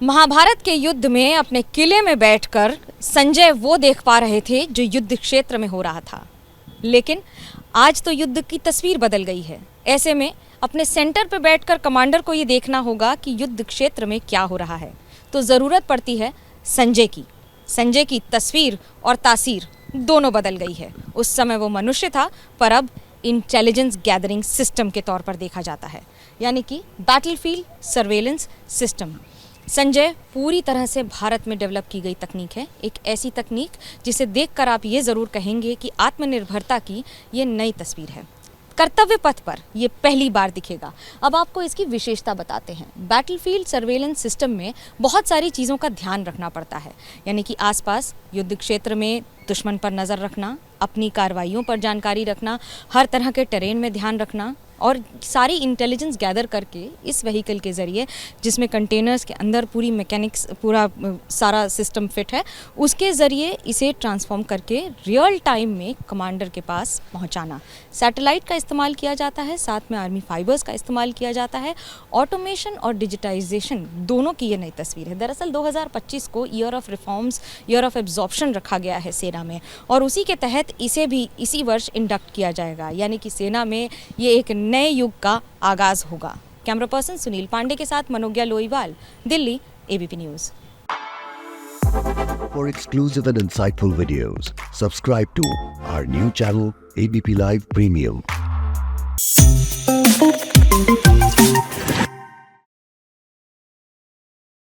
महाभारत के युद्ध में अपने किले में बैठकर संजय वो देख पा रहे थे जो युद्ध क्षेत्र में हो रहा था। लेकिन आज तो युद्ध की तस्वीर बदल गई है। ऐसे में अपने सेंटर पर बैठकर कमांडर को ये देखना होगा कि युद्ध क्षेत्र में क्या हो रहा है। तो ज़रूरत पड़ती है संजय की। संजय की तस्वीर और तासीर दोनों बदल गई है। उस समय वो मनुष्य था, पर अब इंटेलिजेंस गैदरिंग सिस्टम के तौर पर देखा जाता है, यानी कि बैटलफील्ड सर्वेलेंस सिस्टम। संजय पूरी तरह से भारत में डेवलप की गई तकनीक है। एक ऐसी तकनीक जिसे देखकर आप ये ज़रूर कहेंगे कि आत्मनिर्भरता की ये नई तस्वीर है। कर्तव्य पथ पर ये पहली बार दिखेगा। अब आपको इसकी विशेषता बताते हैं। बैटलफील्ड सर्वेलेंस सिस्टम में बहुत सारी चीज़ों का ध्यान रखना पड़ता है, यानी कि आसपास युद्ध क्षेत्र में दुश्मन पर नज़र रखना, अपनी कार्रवाइयों पर जानकारी रखना, हर तरह के टेरेन में ध्यान रखना और सारी इंटेलिजेंस गैदर करके इस व्हीकल के ज़रिए, जिसमें कंटेनर्स के अंदर पूरी मैकेनिक्स, पूरा सारा सिस्टम फिट है, उसके ज़रिए इसे ट्रांसफॉर्म करके रियल टाइम में कमांडर के पास पहुंचाना। सैटेलाइट का इस्तेमाल किया जाता है, साथ में आर्मी फाइबर्स का इस्तेमाल किया जाता है। ऑटोमेशन और डिजिटाइजेशन दोनों की ये नई तस्वीर है। दरअसल 2025 को year of reforms, year of absorption रखा गया है सेना में, और उसी के तहत इसे भी इसी वर्ष इंडक्ट किया जाएगा, यानी कि सेना में ये एक नए युग का आगाज होगा। कैमरा पर्सन सुनील पांडे के साथ Manogya Loiwal, Delhi, ABP news. For exclusive and insightful videos, subscribe to our new channel ABP Live Premium.